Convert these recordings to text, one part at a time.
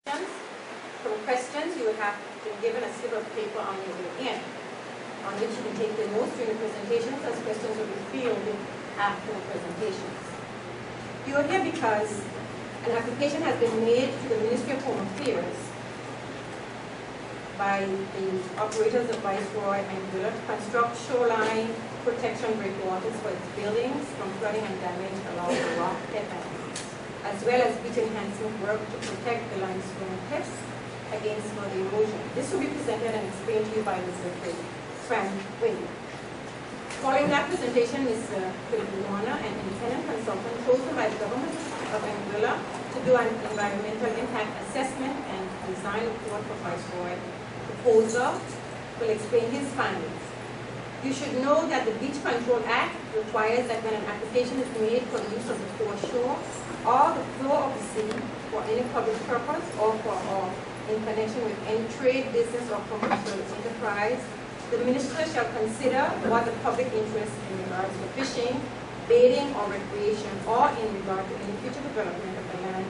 From questions, you would have been given a slip of paper on your way in, on which you can take the notes during the presentations, as questions will be fielded after the presentations. You are here because an application has been made to the Ministry of Home Affairs by the operators of Viceroy and Anguilla to construct shoreline protection breakwaters for its buildings from flooding and damage along the rock headlands, as well as beach enhancement work to protect the limestone cliffs against further erosion. This will be presented and explained to you by Mr. Frank Wing. Following that presentation, Mr. Philip Warner, an independent consultant chosen by the government of Anguilla to do an environmental impact assessment and design report for Viceroy proposal, will explain his findings. You should know that the Beach Control Act requires that when an application is made for the use of the foreshore or the floor of the sea for any public purpose or in connection with any trade, business, or commercial enterprise, the minister shall consider what the public interest in regards to fishing, bathing, or recreation, or in regard to any future development of the land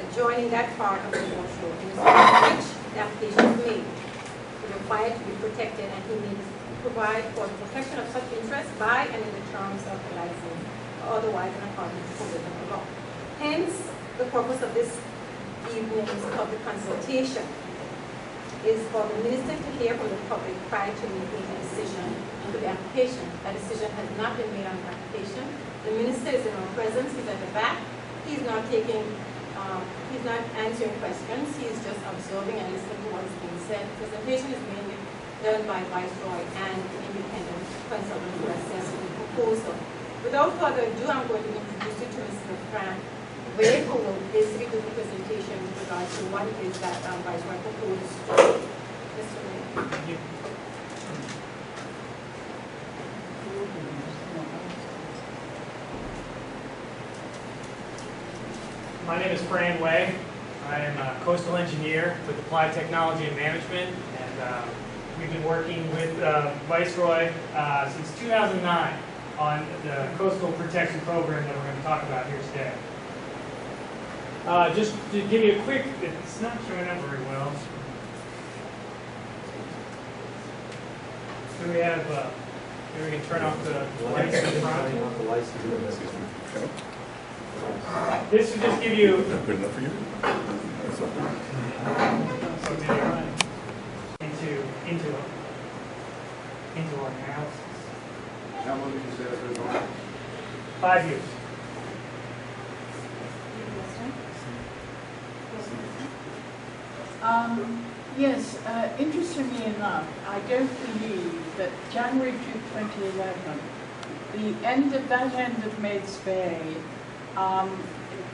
adjoining that part of the foreshore, in which the application is made, is required to be protected, and he needs to provide for the protection of such interest by and in the terms of the license, or otherwise in accordance with the law. Hence, the purpose of this evening's public consultation is for the minister to hear from the public prior to making a decision to the application. A decision has not been made on the application. The minister is in our presence. He's at the back. He's not answering questions. He's just observing and listening to what is being said. The presentation is mainly done by Viceroy and the independent consultant who assesses the proposal. Without further ado, I'm going to introduce you to Mr. Frank Wade, who will basically do the presentation with regards to what it is that Viceroy proposed. Mr. Wade. Thank you. My name is Fran Way. I am a coastal engineer with Applied Technology and Management, and we've been working with Viceroy since 2009 on the coastal protection program that we're going to talk about here today. Just to give you a quick, it's not showing up very well. So we have, here we can turn off the lights in the front. This will just give you. Is that good enough for you? Into our analysis. How long did you say that was on? 5 years. Yes, interestingly enough, I don't believe that January 2011, the end of Maids Bay,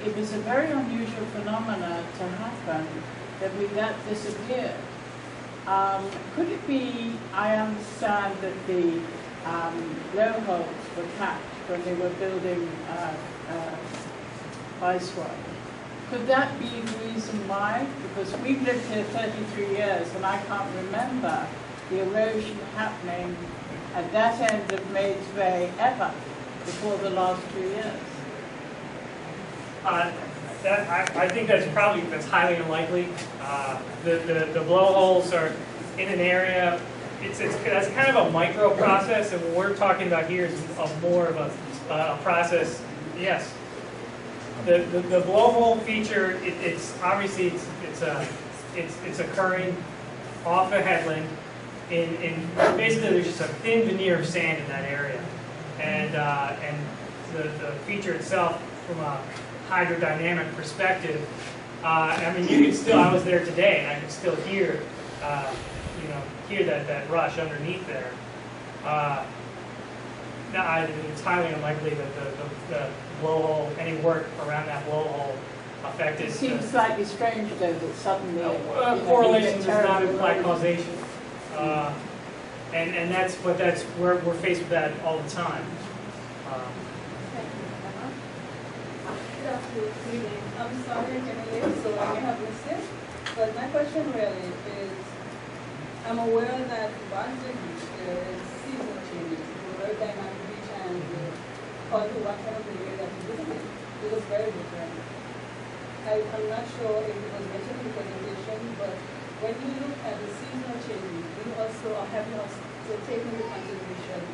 it was a very unusual phenomena to happen that disappeared. Could it be, I understand that the blowholes were capped when they were building Viceroy. Could that be the reason why? Because we've lived here 33 years and I can't remember the erosion happening at that end of Maids Bay ever before the last 2 years. I think that's highly unlikely. The blowholes are in an area. That's kind of a micro process, and what we're talking about here is more of a process. Yes, the blowhole feature. It's obviously it's occurring off a headland. In basically there's just a thin veneer of sand in that area, and the feature itself from a hydrodynamic perspective. I mean, you can still. I was there today, and I can still hear, hear that rush underneath there. It's highly unlikely that the blowhole, any work around that blowhole, affected. It seems slightly strange, though, that suddenly correlation does not imply causation, and that's we're faced with that all the time. Good evening. I'm sorry I came late, so I may have missed it. But my question really is, I'm aware that Barnsley Beach, there is seasonal changes. It's a very dynamic beach, and according to what kind of the area that you visited, it was very different. I'm not sure if it was mentioned in the presentation, but when you look at the seasonal changes, we also have to take into consideration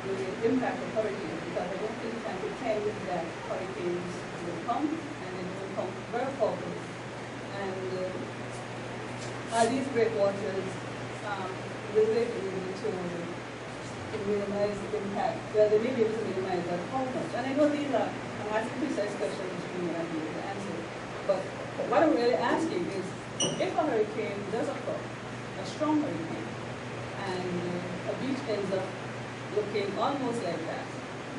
the impact of hurricanes, because I don't think we can pretend that hurricanes will come, and they will come very quickly. And are these breakwaters will they be able to minimize the impact? Well, they may be able to minimize that how much? And I know these are, I'm asking precise questions which you may not be able to answer. But what I'm really asking is, if a hurricane does occur, a strong hurricane, and a beach ends up looking almost like that,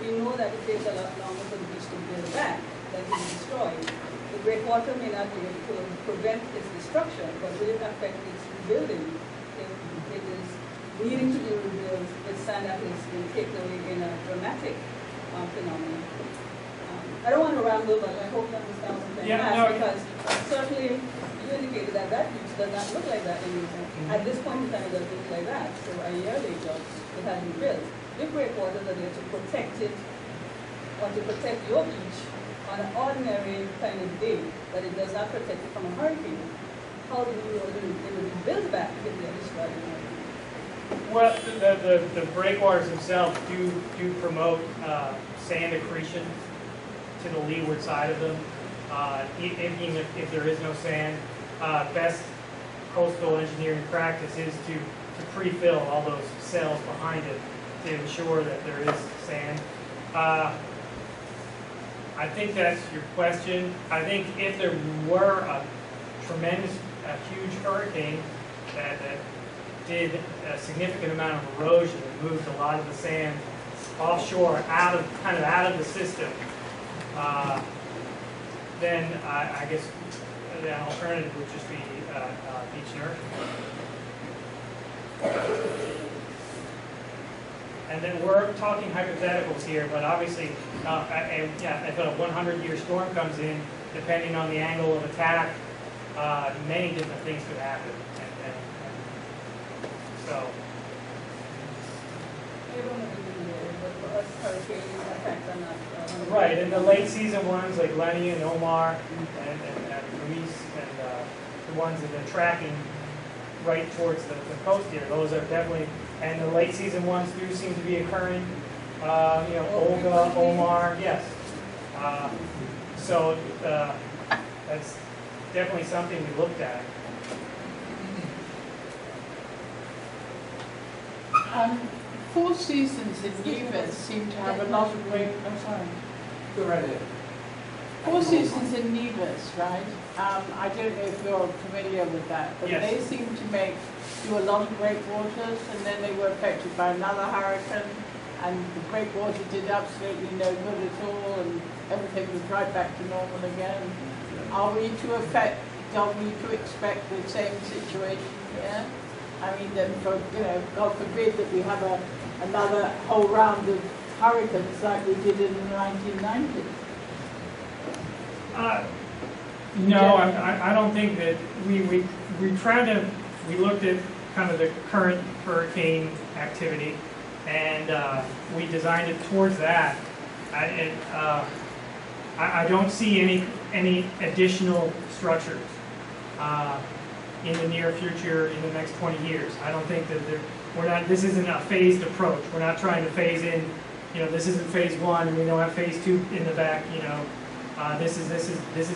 we know that it takes a lot longer for the beach to build back than to be destroyed. The breakwater may not be able to prevent its destruction, but will it affect its rebuilding if it is needing to be rebuilt with sand that is being taken away in a dramatic phenomenon? I don't want to ramble, but I hope you understand what I'm saying. Because certainly you indicated that that beach does not look like that anymore. At this point in time, it doesn't look like that. So a year later, it has been built. If breakwaters are there to protect it, or to protect your beach on an ordinary kind of day, that it does not protect it from a hurricane, how do you know it will be built back if they are destroyed in a hurricane? Well, the breakwaters themselves do promote sand accretion to the leeward side of them, even if there is no sand. Best coastal engineering practice is to pre-fill all those cells behind it to ensure that there is sand. I think that's your question. I think if there were a huge hurricane that did a significant amount of erosion and moved a lot of the sand offshore, out of the system, then I guess the alternative would just be beach nourishment. And then we're talking hypotheticals here, but obviously, if a 100-year storm comes in, depending on the angle of attack, many different things could happen. And so. Right, and the late season ones like Lenny and Omar and Luis and the ones that are tracking right towards the coast here, those are definitely, and the late season ones do seem to be occurring. Olga, Omar, yes. So that's definitely something we looked at. Four Seasons in Nevis seem to have a lot of great. I'm sorry. Go right ahead. Four Seasons in Nevis, right? I don't know if you're familiar with that, but yes. They seem to do a lot of breakwaters, and then they were affected by another hurricane, and the breakwater did absolutely no good at all, and everything was right back to normal again. Are we to expect the same situation here? I mean, that God forbid that we have another whole round of hurricanes like we did in the 1990s. No, I don't think that we looked at kind of the current hurricane activity, and we designed it towards that. I don't see any additional structures in the near future in the next 20 years. I don't think that this isn't a phased approach. We're not trying to phase in. This isn't phase one, and we don't have phase two in the back. This is it. This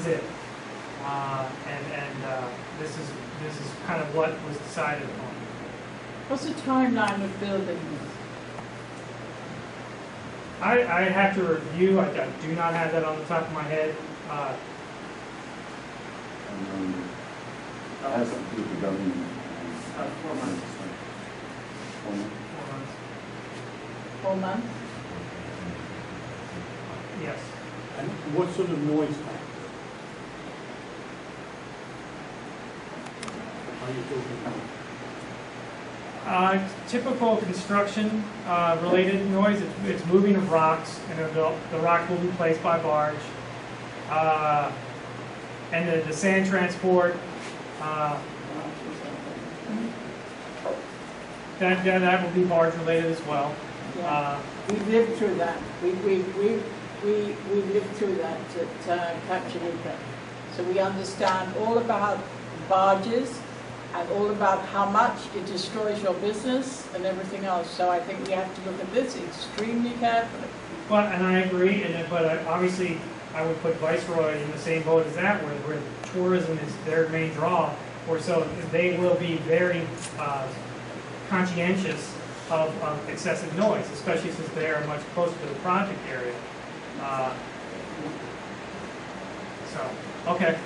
is kind of what was decided upon. What's the timeline of building this? I have to review. I do not have that on the top of my head. That has to do with the government. 4 months. 4 months. 4 months? Yes. And what sort of noise factor are you talking about? Typical construction related noise. It's moving of rocks, and the rock will be placed by barge. And the sand transport. That will be barge related as well. Yeah. We lived through that. We lived through that at Capture. So we understand all about barges and all about how much it destroys your business and everything else. So I think we have to look at this extremely carefully. Well, and I agree, but obviously I would put Viceroy in the same boat as that, where tourism is their main draw, or so they will be very conscientious of excessive noise, especially since they are much closer to the project area. Okay.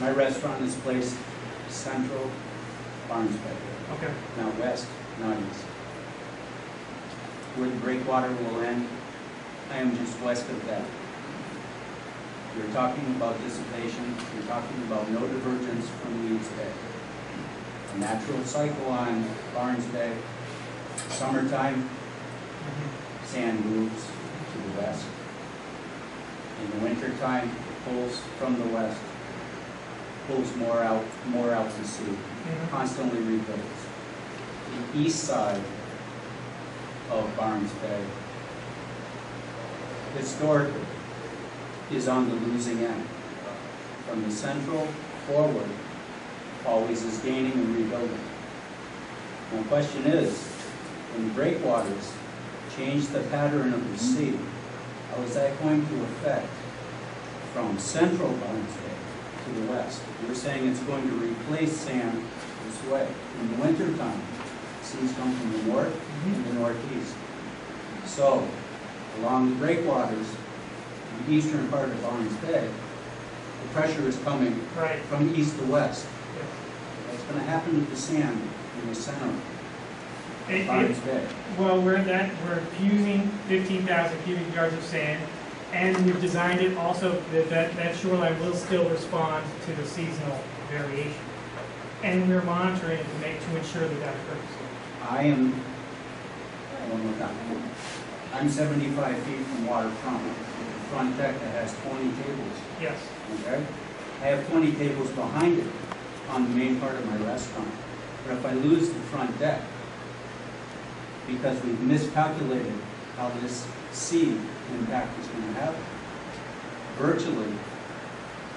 My restaurant is placed central Barnes Bay, Okay. not west, not east. Where the breakwater will end, I am just west of that. You're talking about dissipation, you're talking about no divergence from Leeds Bay. A natural cycle on Barnes Bay, summertime, sand moves to the west. In the wintertime, it pulls from the west, pulls more out to sea, constantly rebuilds. The east side of Barnes Bay, historically, is on the losing end. From the central forward, always is gaining and rebuilding. My question is, when the breakwaters change the pattern of the sea, how is that going to affect from central Barnes Bay to the west? You're saying it's going to replace sand this way. In the wintertime, seas come from the north and the northeast. So, along the breakwaters, the eastern part of Barnes Bay, the pressure is coming from east to west. What's going to happen to the sand in the center of Barnes Bay? Well, we're fusing 15,000 cubic yards of sand, and we've designed it also that shoreline will still respond to the seasonal variation. And we're monitoring it to ensure that that occurs. I'm 75 feet from waterfront, the front deck that has 20 tables. Yes. Okay? I have 20 tables behind it on the main part of my restaurant. But if I lose the front deck, because we've miscalculated how this sea impact is going to happen, virtually,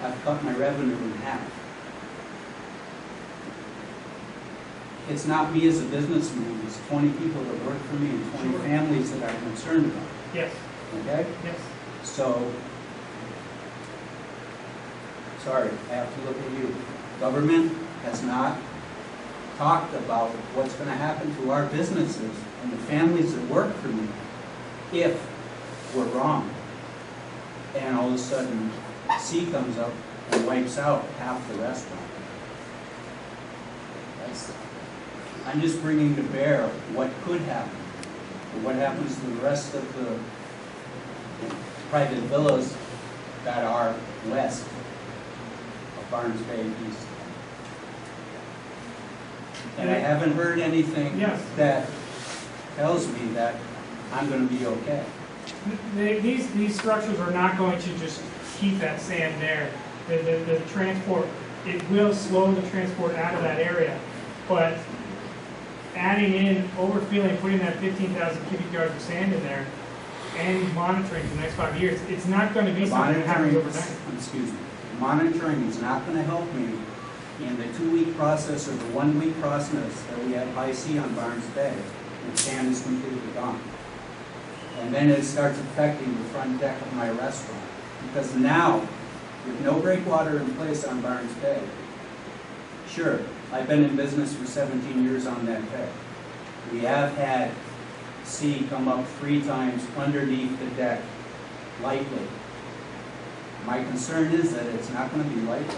I've cut my revenue in half. It's not me as a businessman, it's 20 people that work for me and 20 families that I'm concerned about. Yes. Okay? Yes. So, sorry, I have to look at you. Government has not talked about what's going to happen to our businesses and the families that work for me if we're wrong. And all of a sudden, sea comes up and wipes out half the restaurant. I'm just bringing to bear what could happen, or what happens to the rest of the private villas that are west of Barnes Bay East. And I haven't heard anything that tells me that I'm going to be okay. These structures are not going to just keep that sand there. The transport, it will slow the transport out of that area, but adding in, overfilling, putting that 15,000 cubic yards of sand in there, and monitoring for the next 5 years, it's not going to be something that happens overnight. Excuse me. Monitoring is not going to help me in the 2-week process or the 1-week process that we have high sea on Barnes Bay, and sand is completely gone. And then it starts affecting the front deck of my restaurant. Because now, with no breakwater in place on Barnes Bay, sure, I've been in business for 17 years on that bay. We have had sea come up 3 times underneath the deck lightly. My concern is that it's not going to be lightly.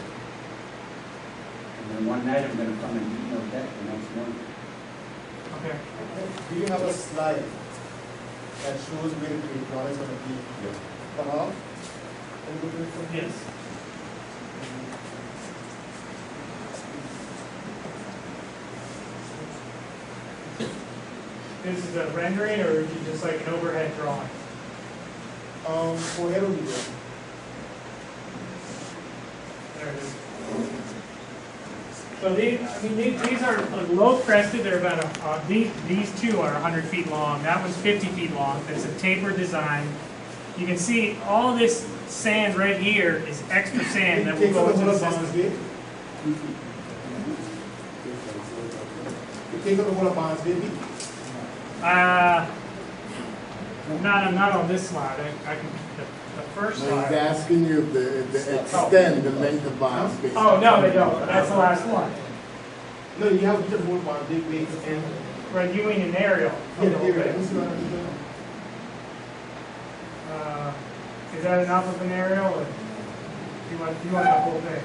And then one night I'm going to come and beat no deck the next morning. Okay. Do you have a slide that shows where the breakwater is going to be come off? Yes. This is a rendering, or is it just like an overhead drawing? Overhead will be there. There it is. So these are low crested. They're about these two are 100 feet long. That one's 50 feet long. It's a taper design. you can see all this sand right here is extra sand that will Take go up into the the whole of system. Barnesville. You take up the whole of Barnesville Beach. Not on this slide. I can, the first No, he's slide. asking you to extend the length of Barnesville. Oh, no, they don't. That's the last one. No, you have the whole Barnesville Beach and. Right, you mean an aerial? Yeah, here, let me see what I'm doing. Is that enough of an aerial, or you want the whole thing?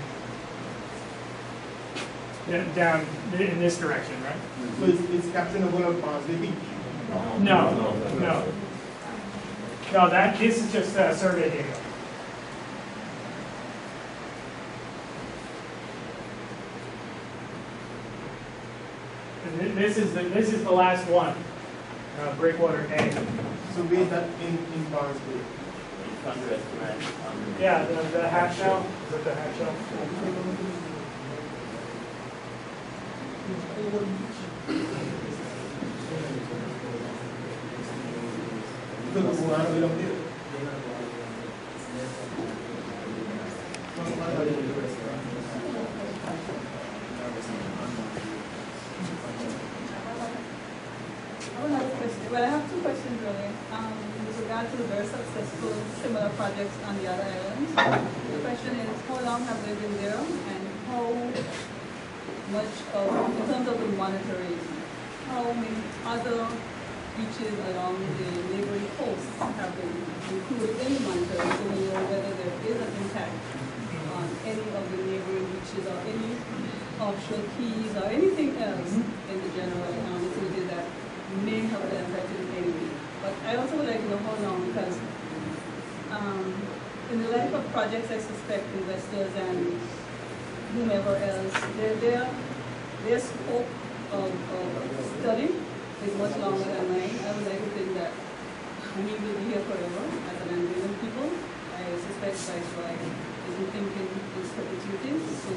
Down in this direction, right? So it's capturing the whole of Barnesville Beach. No. No, this is just survey data. And this is the last one, breakwater A. So where is that in Barnesville? Yeah, the half shell. Is it the half shell? Look at the one way up there. Well, I have two questions really. With regard to the very successful similar projects on the other islands, the question is how long have they been there and how much of, in terms of the monitoring, how many other beaches along the neighboring coasts have been included in the monitoring so we know whether there is an impact on any of the neighboring beaches or any offshore keys or anything else in the general vicinity that may have been affected in any way. But I also would like to know how long, because in the life of projects, I suspect investors and whomever else, their scope of study is much longer than mine. I would like to think that we will be here forever as an Anguillan people. I suspect Viceroy isn't thinking in perpetuity. So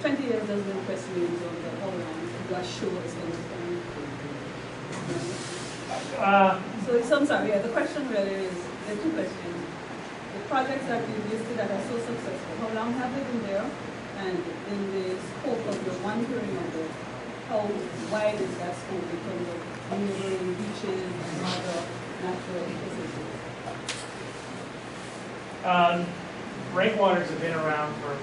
20 years doesn't impress me in terms of how long you are sure it's going to spend. So I'm sorry, the question really is, there are two questions. The projects that you listed that are so successful, how long have they been there? And in the scope of your monitoring of it, how wide is that scope in terms of neighboring beaches and other natural ecosystems? Breakwaters have been around for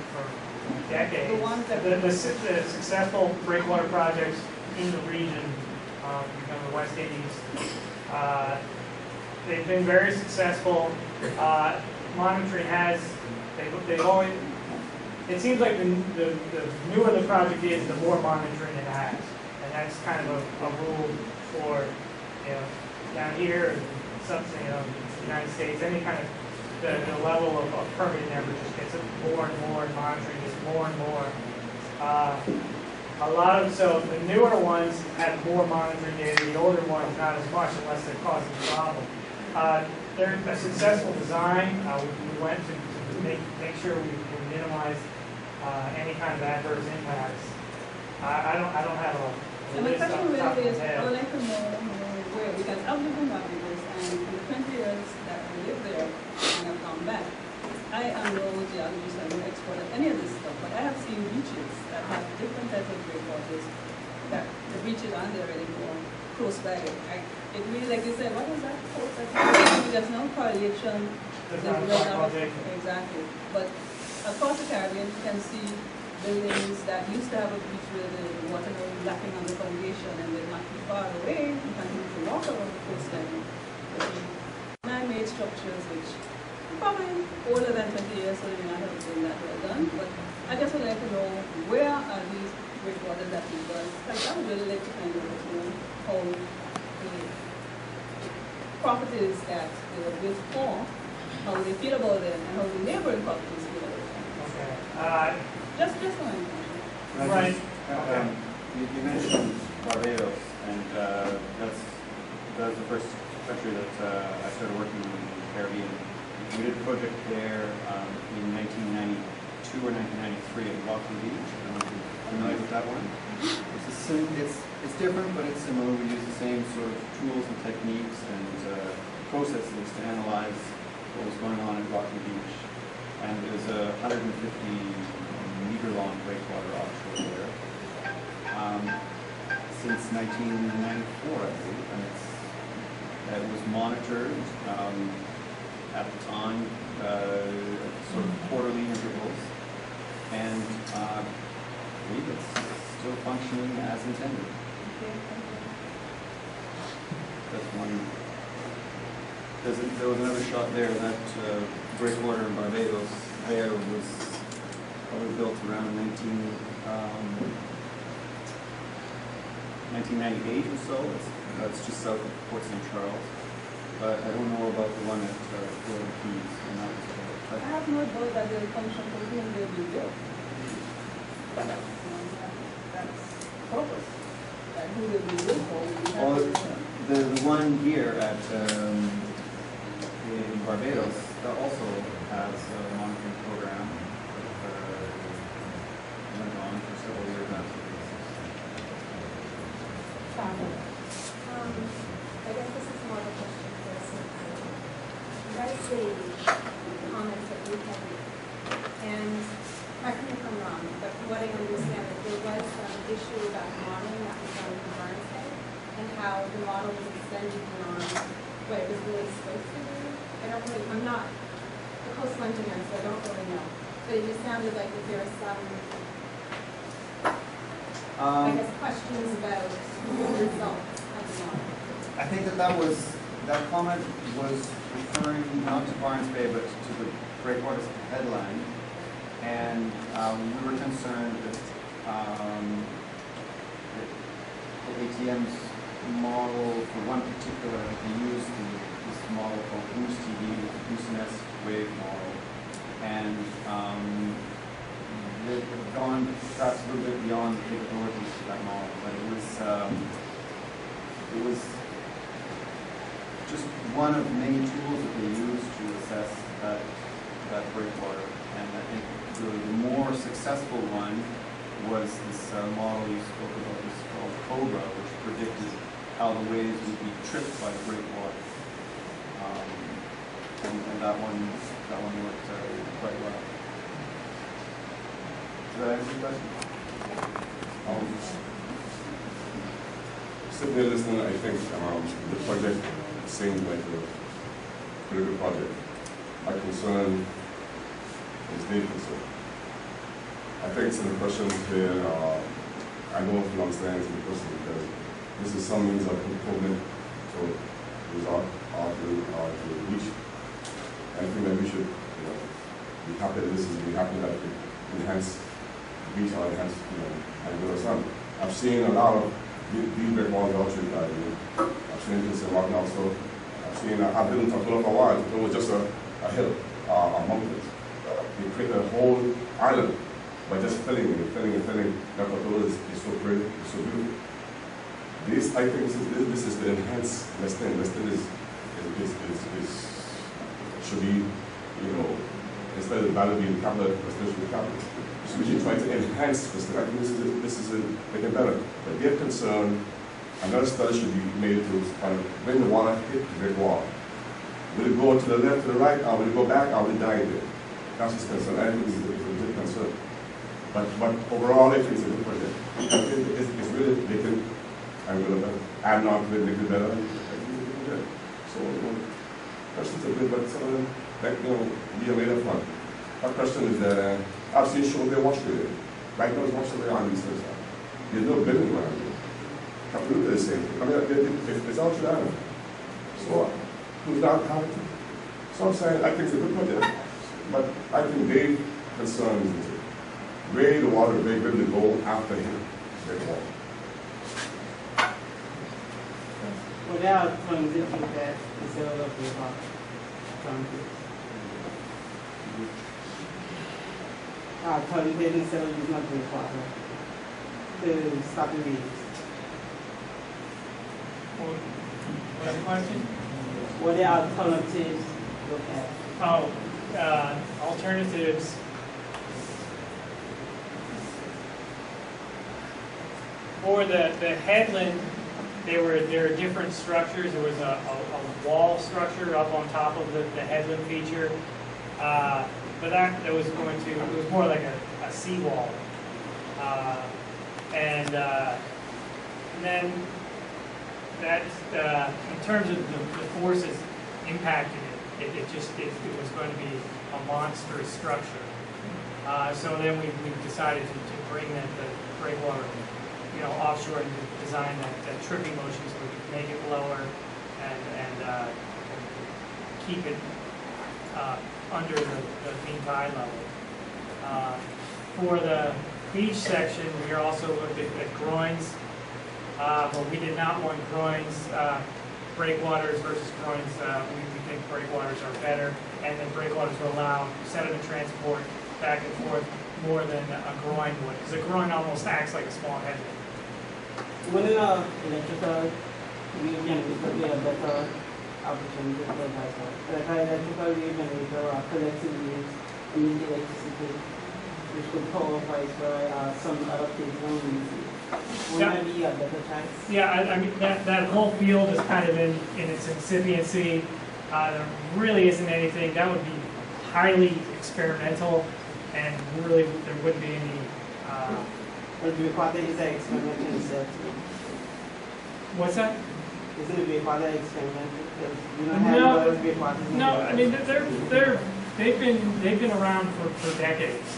decades. The ones that the successful breakwater projects in the region, the West Indies, they've been very successful. Monitoring has, they've always, it seems like the newer the project is, the more monitoring it has. And that's kind of a rule for, down here, something, the United States, any kind of, the level of permitting ever just gets more and more, and monitoring gets more and more. So the newer ones have more monitoring data, the older ones not as much unless they're causing a problem. They're a successful design. We went to make sure we minimize any kind of adverse impacts. I don't have a and my list off question the top of really my is, I head. would like to know where, because I've lived in Barbados, and in the 20 years that I lived there and I've gone back, I am no geologist, I'm no expert at any of this stuff, but I have seen beaches that have different types of breakwaters, that the beaches aren't there anymore, close by. It really, like you said, what was that quote? There's no correlation. There's not a causation. Exactly. But across the Caribbean, you can see buildings that used to have a beach where the water was lapping on the foundation, and they're not too far away. You can even walk along the coastline. Man-made structures which probably older than 20 years, so they may not have been that well done. But I just would like to know, where are these breakwaters that we've done? Like, I would really like to kind of know how the properties that they were built for, how they feel about them, and how the neighboring properties feel about them. Okay. Just one. Right. You mentioned Barbados, and that's the first country that I started working in the Caribbean. We did a project there in 1992 or 1993 at Walton Beach. I don't know if you're familiar with that one. It's different, but it's similar. We use the same sort of tools and techniques and processes to analyze going on at Rocky Beach. And there's a 150 meter long breakwater offshore there. Since 1994, I believe, and it was monitored at the time, sort of quarterly intervals, and I believe it's still functioning as intended. That's one. There was another shot there. That breakwater in Barbados there was probably built around 1998 or so. It's just south of Port St. Charles. But I don't know about the one at Florida Keys. And that was I have no doubt that they'll function for whom they will built. That's purpose. And who they will built for will be Well, happy. the one here at in Barbados that also has a monitoring program that went on for several years after this. I guess this is more of a question for Cynthia. Read the comments that you had made, and correct me if I'm wrong, but from what I understand, that there was some issue about modeling that was done in Barnsley, and how the model was extended beyond what it was really supposed to do. I'm not a coastal engineer, so I don't really know, but it just sounded like that there are some, I guess, questions about the results of the model. I think that comment was referring not to Barnes Bay but to the breakwaters headland, and we were concerned that the ATM's model for one particular, they used this model called Goose TV, Goose Nest Wave model, and they've gone perhaps a little bit beyond the capabilities of that model, but it was just one of many tools that they use to assess that breakwater. And I think the more successful one was this model you spoke about, this called COBRA, which predicted how the waves would be tripped by the breakwater. And that one worked quite well. Did that answer your question? Sitting there listening, I think the project seems like a pretty good project. My concern is their concern. I think some of the questions here, I don't understand some of the questions because this is some means of improvement to result or to reach. I think that we should be happy that be happy that it enhance the beach or enhance, Anguilla Sun. I've seen a lot of these breakwaters out here. I've seen this in Rock also. I've been in Takula for a while. It was just a hill, a mountain. They create a whole island by just filling and filling and filling. That Takula is so pretty, it's so beautiful. This, I think, this is the enhanced Western. Western should be, instead of value being capital, Western should be capital. So we should try to enhance Western. I think this is making better. But their concern, another study should be made to when the water hit the great wall. Will it go to the left, to the right, or will it go back, or will it die there? That's his concern. I think it's a good concern. But overall, I think it's a good project. It's really making Anguilla better. Add on to it, make it better. So, questions are good, but some of them, we are made of fun. Our question is that I've seen shows they watch there. Right now, it's watching there on the eastern side. There's no building around here. Absolutely the same thing. I mean, it's out to that. So, who's not talented? So I'm saying, I think it's a good project. But I think their concern is where the water is going to go after him. Without transiting that instead of the transit instead of using the water to stop the waves. What question? What are alternatives look at? Alternatives. For the headland, there were different structures. There was a wall structure up on top of the headland feature, but that was it was more like a seawall, and then that in terms of the forces impacting it was going to be a monstrous structure. So then we decided to bring the breakwater, offshore and design that tripping motion so we could make it lower and keep it under the mean tide level. For the beach section, we also looked at groins, but we did not want groins, breakwaters versus groins. We think breakwaters are better, and then breakwaters will allow sediment transport back and forth more than a groin would, because a groin almost acts like a small headland. When in electrical, we can be a better opportunity for that. Like an electrical wave generator collecting waves and use electricity, which could power for some adaptation. Would that be a better chance? Yeah, I mean, that whole field is kind of in its incipiency. There really isn't anything. That would be highly experimental, and really there wouldn't be any. But the water is an experiment in itself. What's that? Isn't it water experiment? No, I mean they've been around for decades.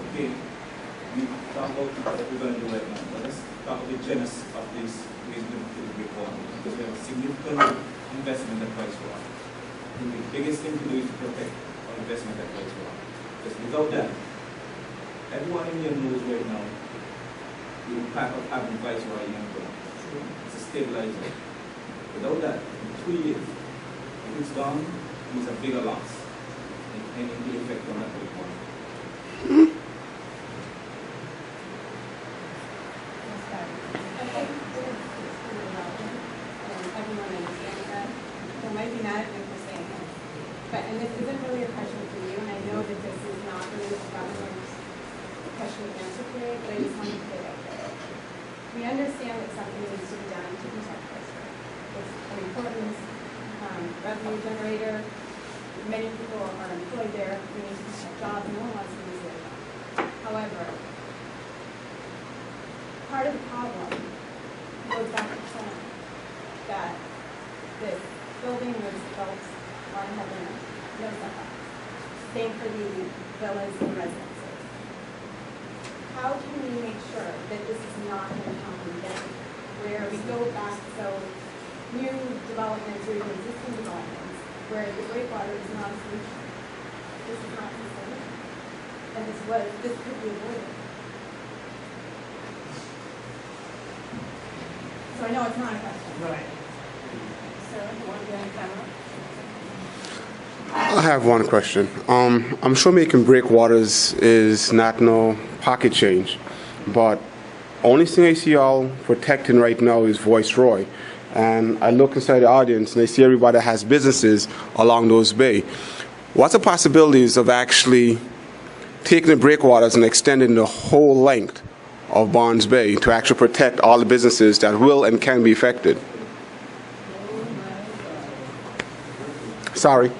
Okay, we talk about what we're going to do right now, but let's talk about the genesis of this reasonable reform, because we have a significant investment that price for. The biggest thing to do is to protect our investment that price for. Because without that, everyone in here knows right now the impact of having Viceroy in Anguilla. It's a stabilizer. Without that, in 2 years, if it's gone, it's a bigger loss. And any effect on that reform. Maybe not if we're saying it. But, and this isn't really a question for you, and I know that this is not really the governor's question and answer period, but I just wanted to put it out there. We understand that something needs to be done to protect Viceroy. It's an important revenue generator. Many people are employed there. We need to protect jobs. No one wants to lose their job. However, part of the problem goes back to plan that this building was built on headland, no setbacks. Same for the villas and residences. How can we make sure that this is not going to happen again? Where we go back, so new developments or even existing developments, where the breakwater is not a solution. This is not considered. And this could be avoided. So I know it's not a question. Right. I have one question. I'm sure making breakwaters is not no pocket change, but only thing I see y'all protecting right now is Viceroy. And I look inside the audience and I see everybody has businesses along those bay. What's the possibilities of actually taking the breakwaters and extending the whole length of Barnes Bay to actually protect all the businesses that will and can be affected? Sorry.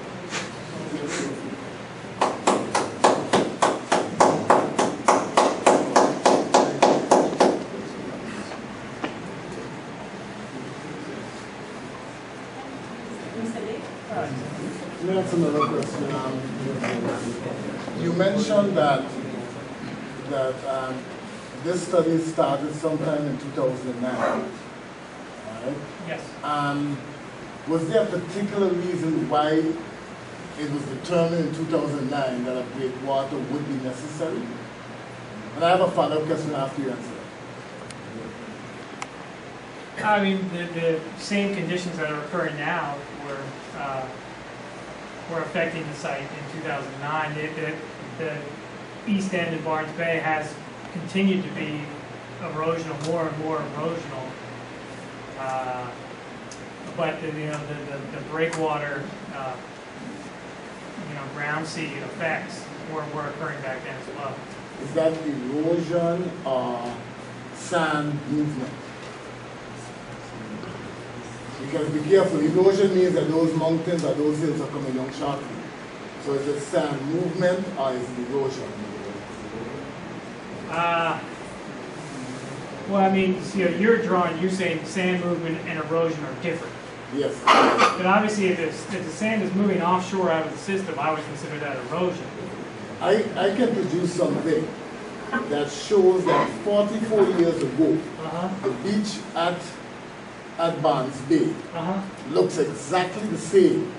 That's another question. You mentioned that this study started sometime in 2009, right? Yes. Was there a particular reason why it was determined in 2009 that a breakwater would be necessary? And I have a follow-up question after you answer. I mean, the same conditions that are occurring now were affecting the site in 2009. The east end of Barnes Bay has continued to be erosional, more and more erosional. But the breakwater, ground sea effects were occurring back then as well. is that erosion or sand movement? You can be careful. Erosion means that those mountains or those hills are coming down sharply. So is it sand movement or is it erosion? Well, I mean, you're drawing, you're saying sand movement and erosion are different. Yes. But obviously, if the sand is moving offshore out of the system, I would consider that erosion. I can produce something that shows that 44 years ago, the beach at Barnes Bay looks exactly the same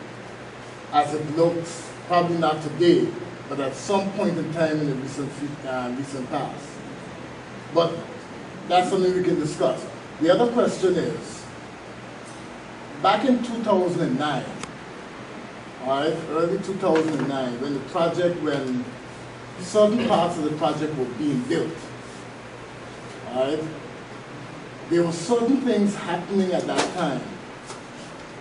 as it looks, probably not today, but at some point in time in the recent past. But that's something we can discuss. The other question is, back in 2009, all right, early 2009, when certain parts of the project were being built, all right, there were certain things happening at that time,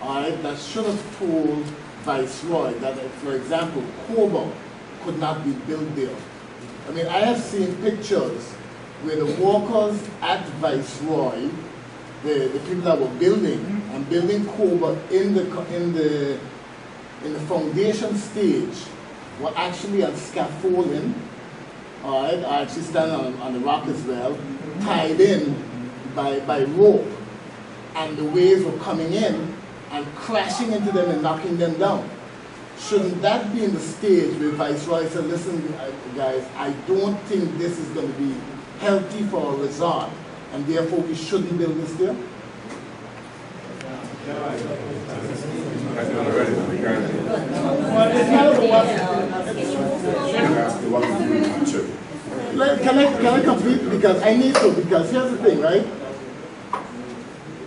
all right, that should have told Viceroy that, for example, cobalt could not be built there. I mean, I have seen pictures where the workers at Viceroy, the people that were building and building cobalt in the foundation stage, were actually at scaffolding, all right, are actually standing on the rock as well, tied in by rope, and the waves were coming in and crashing into them and knocking them down. Shouldn't that be in the stage where Viceroy said, listen guys, I don't think this is going to be healthy for a resort, and therefore we shouldn't build this there? Can I complete? Because I need to, because here's the thing, right?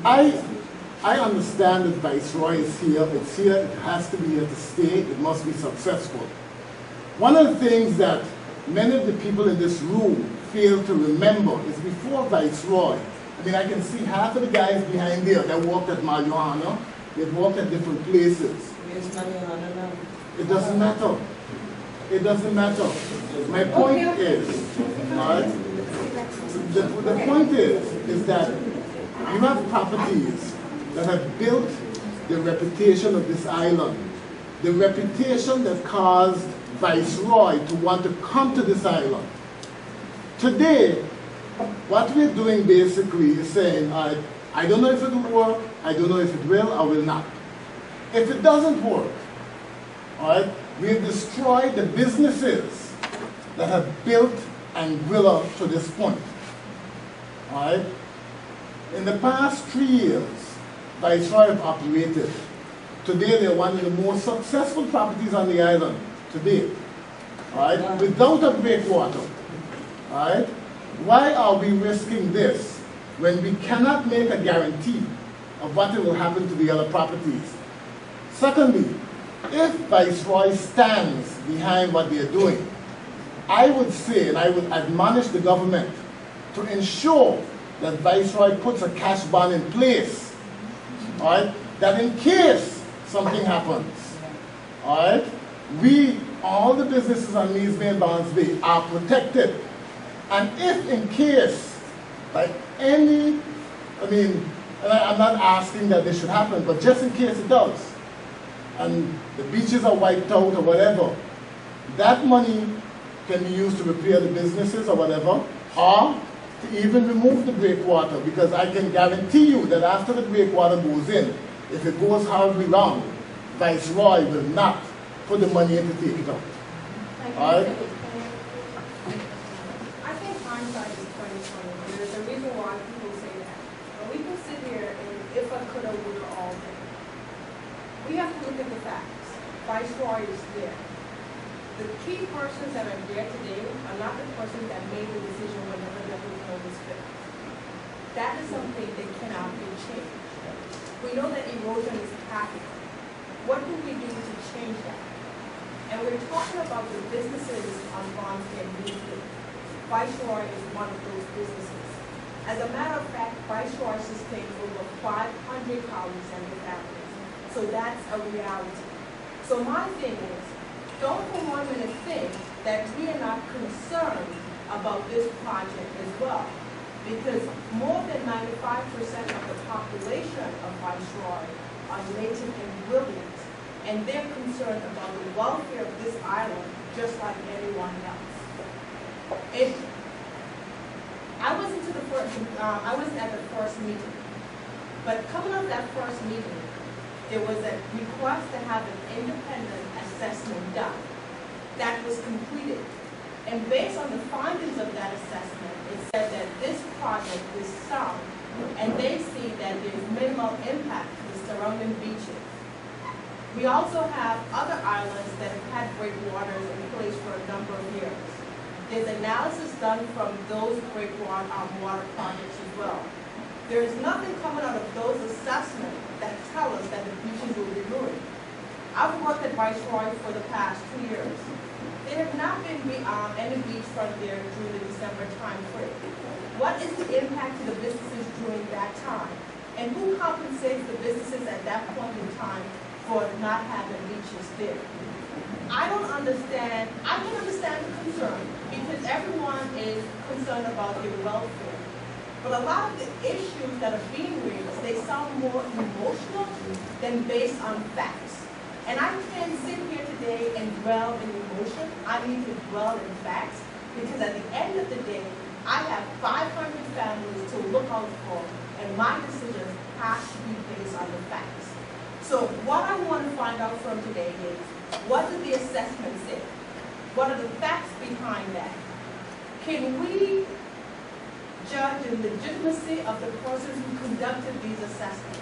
I understand that Viceroy is here, it's here, it has to be here to stay, it must be successful. One of the things that many of the people in this room fail to remember is before Viceroy, I mean, I can see half of the guys behind there that worked at Marijuana, they've worked at different places. It doesn't matter. It doesn't matter. My point is, right, the point is that you have properties that have built the reputation of this island, the reputation that caused Viceroy to want to come to this island. Today, what we're doing basically is saying, I don't know if it will work, I don't know if it will or will not. If it doesn't work, all right, we've destroyed the businesses that have built Anguilla to this point. All right? In the past 3 years, Viceroy have operated. Today, they're one of the most successful properties on the island today. All right? Without a breakwater. All right? Why are we risking this when we cannot make a guarantee of what will happen to the other properties? Secondly, if Viceroy stands behind what they're doing, I would say, and I would admonish the government to ensure that Viceroy puts a cash bond in place, all right, that in case something happens, all right, all the businesses on Lees Bay and Barnes Bay are protected. And if in case, like any, I mean, and I'm not asking that this should happen, but just in case it does, and the beaches are wiped out or whatever, that money can be used to repair the businesses or whatever, or to even remove the breakwater, because I can guarantee you that after the breakwater goes in, if it goes horribly wrong, Viceroy will not put the money in to take it out. All right? I think hindsight is 20/20. There's a reason why people say that. But we can sit here and if I could have, would have, all day. We have to look at the facts. Viceroy is there. The key persons that are there today are not the persons that made the decision whenever the hotel was built. That is something that cannot be changed. We know that erosion is happening. What do we do to change that? And we're talking about the businesses on Barnes Bay and Leesville. Viceroy is one of those businesses. As a matter of fact, Viceroy sustains over 500 colleagues and their families. So that's a reality. So my thing is, don't for 1 minute think that we are not concerned about this project as well. Because more than 95% of the population of Viceroy are native Anguillians, and they're concerned about the welfare of this island just like anyone else. I wasn't at the first meeting, but coming out of that first meeting, there was a request to have an independent assessment done. That was completed. And based on the findings of that assessment, it said that this project is sound, and they see that there's minimal impact to the surrounding beaches. We also have other islands that have had breakwaters in place for a number of years. There's analysis done from those breakwater water projects as well. There's nothing coming out of those assessments that tell us that the beaches will be ruined. I've worked at Viceroy for the past 2 years. There have not been any beachfront there during the December time frame. What is the impact to the businesses during that time? And who compensates the businesses at that point in time for not having beaches there? I don't understand. I can understand the concern because everyone is concerned about their welfare. But a lot of the issues that are being raised, they sound more emotional than based on facts. And I can't sit here today and dwell in emotion. I need to dwell in facts because at the end of the day, I have 500 families to look out for, and my decisions have to be based on the facts. So what I want to find out from today is, what did the assessment say? What are the facts behind that? Can we judge the legitimacy of the persons who conducted these assessments?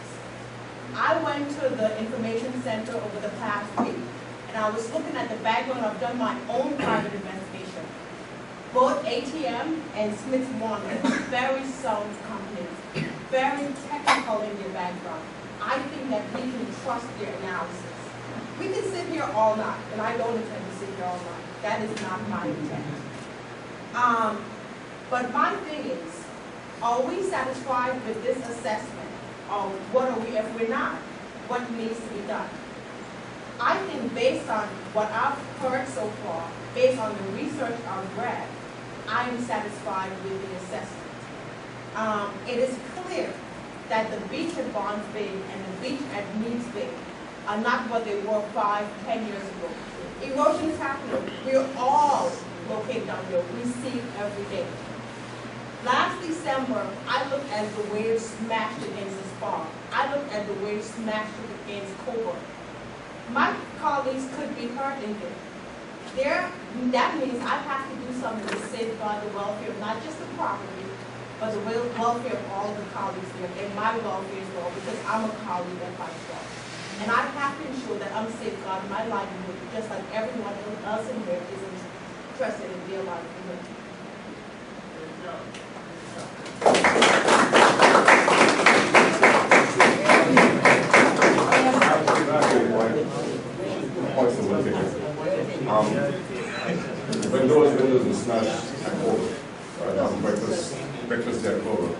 I went to the information center over the past week, and I was looking at the background. I've done my own private investigation. Both ATM and Smith Warner are very sound companies, very technical in their background. I think that we can trust their analysis. We can sit here all night, and I don't intend to sit here all night. That is not my intent. But my thing is, are we satisfied with this assessment? Or what are we, if we're not, what needs to be done? I think based on what I've heard so far, based on the research I've read, I am satisfied with the assessment. It is clear that the beach at Bonds Bay and the beach at Meads Bay are not what they were 5, 10 years ago. Erosion is happening. We're all located down there. We see it every day. Last December, I looked at the waves smashed against the spar. I looked at the waves smashed against Coburn. My colleagues could be hurt in there. That means I have to do something to safeguard the welfare of not just the property, but the welfare of all the colleagues there, and my welfare as well, because I'm a colleague at Viceroy. And I have to ensure that I'm safeguarding my livelihood, just like everyone else in here is interested in their livelihood. Points of limitation. When those windows were smashed at Clover, breakfast there at Clover,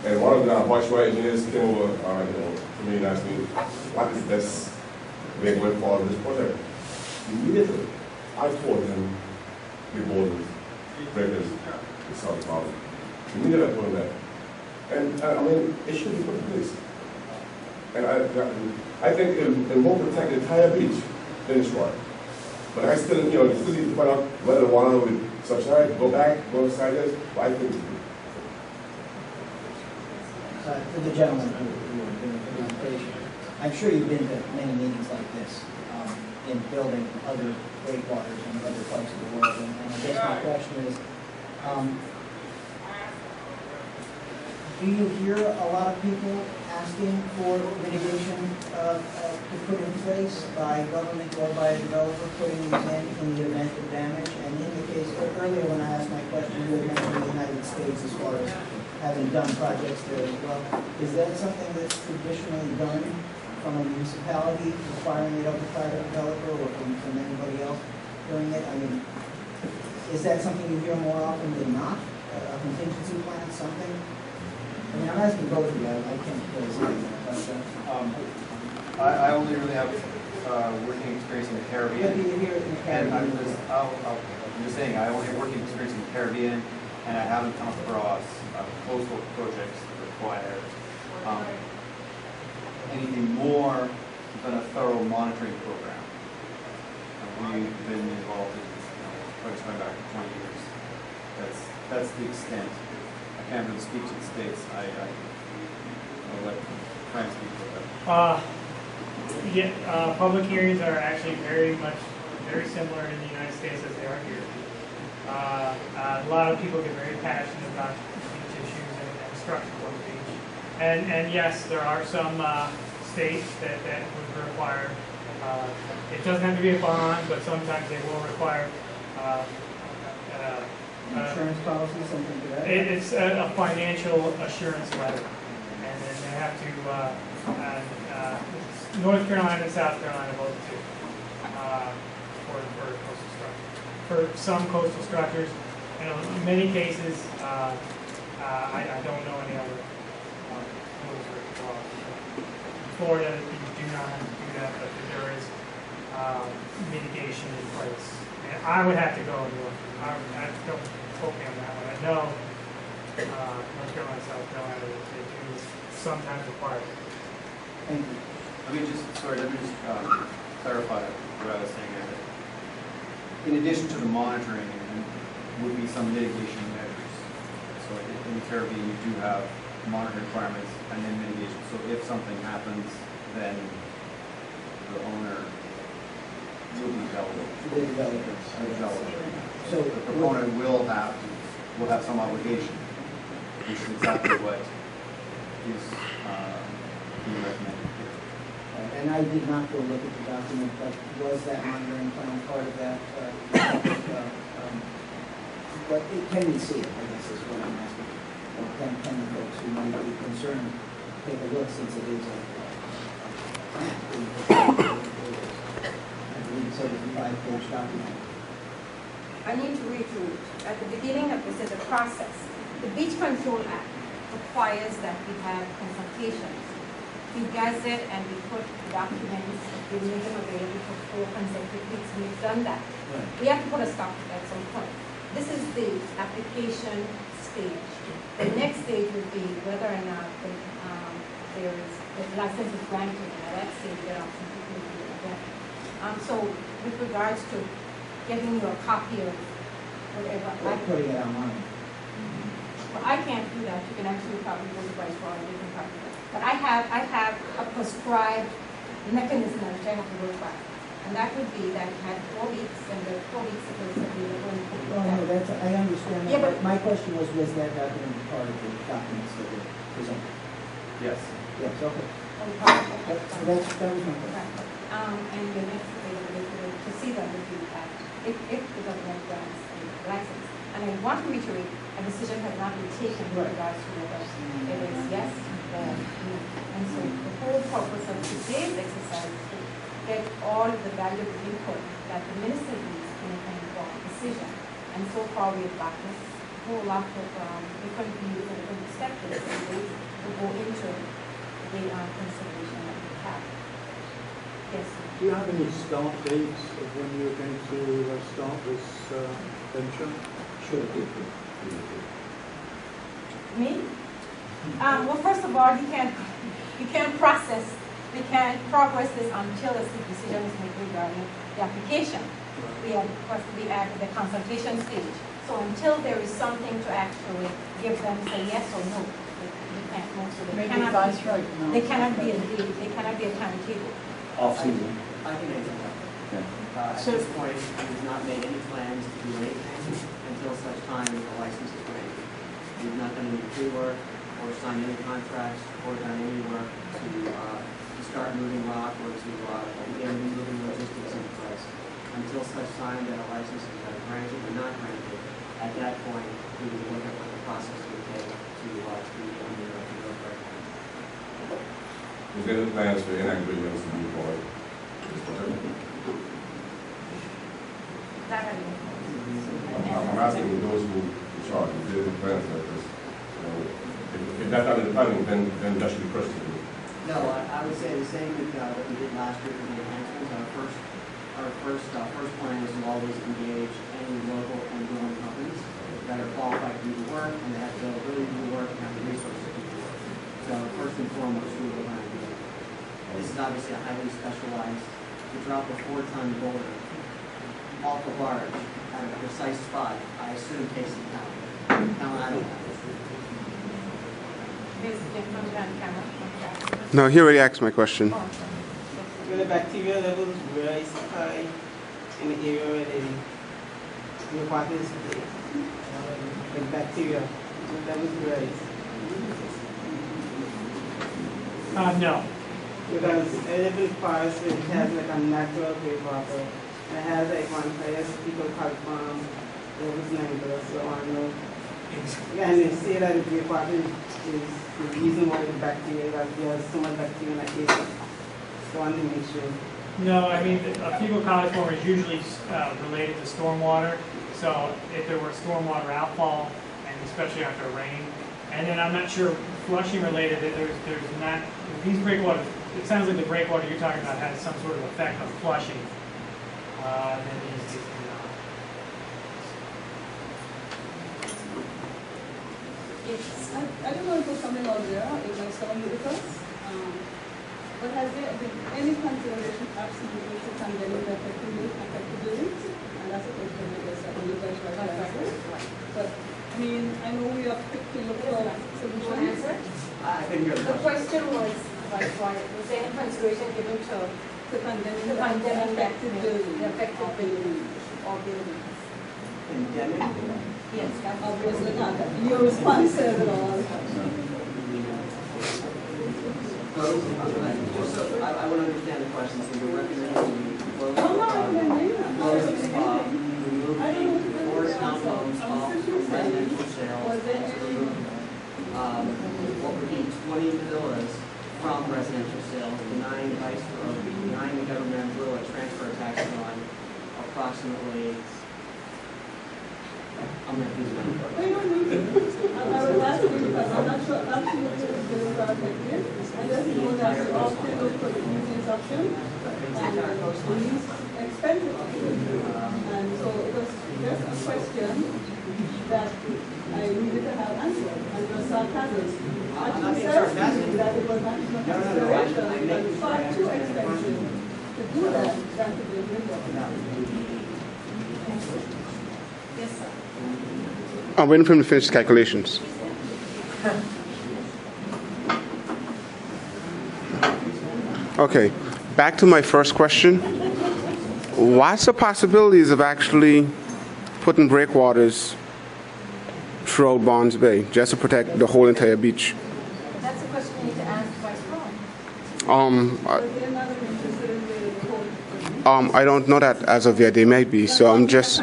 and one of the Viceroy engineers came over, to me and asked me, what is this? We're going for this project. Immediately, I told him the borders, breakers, the South Valley. Immediately I told him that. And I mean, it should be put in place. And I think it will protect the entire beach in Destroy. But I still, still need to find out whether the water will subside, go back, go inside this. But I think to the gentleman who was doing the presentation, I'm sure you've been to many meetings like this in building other breakwaters in other parts of the world. And I guess my question is, do you hear a lot of people asking for mitigation to put in place by government or by a developer putting these in the event of damage? And in the case, earlier when I asked my question, you had mentioned the United States as far as having done projects there as well. Is that something that's traditionally done from a municipality, requiring it of a private developer or from anybody else doing it? I mean, is that something you hear more often than not? A contingency plan, something? I mean, I'm asking both of you. I can't really say that. I only really have working experience in the Caribbean. Maybe you hear it in the Caribbean. And I'm just saying, I only have working experience in the Caribbean, and I haven't come across coastal projects that require anything more than a thorough monitoring program. We've been involved in projects going back for 20 years. That's the extent. I can't really speak to the states. I'll let Frank speak for that. Public hearings are actually very similar in the United States as they are here. A lot of people get very passionate about beach issues and structures on the beach. And yes, there are some states that would require, it doesn't have to be a bond, but sometimes they will require Insurance policy, something like that? it's a financial assurance letter. And then they have to, North Carolina and South Carolina both do, for coastal structures. For some coastal structures, in many cases, I don't know any other rules or laws. In Florida, you do not have to do that, but there is mitigation in place. And I would have to go and look. Don't quote me on that one. I know North Carolina, South Carolina, they do sometimes require it. Thank you. Let me just clarify what I was saying. In addition to the monitoring, would be some mitigation measures. So in the Caribbean, you do have monitoring requirements and then mitigation. So if something happens, then the owner will be held. The developers. So the proponent will have some obligation, which is exactly what is being recommended here. And I did not go look at the document, but was that monitoring plan part of that? But can we see it, I guess is what I'm asking. Or can the folks who might be concerned take a look, since it is I believe it's a 75-page document. I need to read through it. At the beginning of this is a process. The Beach Control Act requires that we have consultations. We gazette and we put documents, we make them available for 4 consecutive weeks. We've done that. Right. We have to put a stop at some point. This is the application stage. The next stage would be whether or not the license is granted. Now that stage, there are some people who do that. So with regards to getting you a copy of whatever. Putting it online. Well, I can't do that. You can actually probably go to Vice Roy and you can copy that. But I have a prescribed mechanism which I have to work by. And that would be that you had 4 weeks, and the 4 weeks it was available. Oh, no, I understand that. Yeah, but my question was that document part of the documents that were presented? Yes. Yes, okay. That was my question. And the next availability to see that would be that if the government grants a license. And I want to reiterate, a decision has not been taken with regards to whether it is yes or no. And so the whole purpose of today's exercise is to get all of the valuable input that the minister needs to make an informed decision. And so far we have gotten a whole lot of different views and different perspectives and ways to go into the consideration that we have. Yes. Do you have any start dates of when you're going to start this venture? Sure. Me? Well, first of all, we can't progress this until a decision is made regarding the application. We are supposed to be at the consultation stage. So until there is something to actually give them, say yes or no, they can't move. So they cannot be a timetable. Off season. I can answer that. At this point, we've not made any plans to do anything until such time as the license is granted. We've not done any pre-work or signed any contracts or done any work to start moving rock or to begin moving logistics into place. Until such time that a license is granted or not granted, at that point, we will look at what the process would take to be under the road right now. Is there any plans for Anguilla to be employed? That I don't know. I'm asking those who charge, is there any plans like this? If that's not in the planning, then that should be questioned. No, I would say the same with what we did last year for the enhancements. Our first plan is to always engage any locally local and growing companies that are qualified to do the work, and they have the ability to do the work and have the resources to do the work. So first and foremost, we will learn to do it. This is obviously a highly specialized, to drop a 4-ton boulder off a barge at a precise spot, I assume takes some time. Now, I don't know. No, he already asked my question. When the bacteria levels rise high in the area where the water is placed, like bacteria levels rise. No. Because I live in forest where it has like a natural breakwater. And it has like one place people call levels 9 below, so I know. And they say that the breakwater is the reason why the bacteria, that there's so much bacteria in that area. So I want to make sure. No, I mean, a fecal coliform is usually related to stormwater. So if there were stormwater outfall, and especially after rain, and then I'm not sure flushing related, that there's not, these breakwaters, it sounds like the breakwater you're talking about has some sort of effect on flushing. And then these do not. I don't want to put something out there, it might sound ludicrous, but has there been any consideration absolutely to condemning the effectively? And that's a question I guess I can look at right answer. But I mean, I know we are quick to look for solutions. I can hear The question was, was there any consideration given to condemning the affected buildings or buildings? Condemning? Yes, that's obviously not. Your response says it all. Just so I want to understand the question, so you're recommending remove townhomes off residential sales, what would be 20 villas from residential sales, denying the government will a transfer tax on approximately. I'm going to use it. I will ask you because I'm not sure absolutely if this is effective. I just know that we often look for the easiest option and the least expensive option. And so it was just a question that I needed to have answered. And your sarcasm actually says to me that it was not even a consideration, but it's far too expensive to do that than to build windows. Yes, sir. I'm waiting for him to finish the calculations. Okay, back to my first question. What's the possibilities of actually putting breakwaters throughout Barnes Bay just to protect the whole entire beach? That's a question you need to ask Vice Roy. I don't know that as of yet. They might be, so I'm just.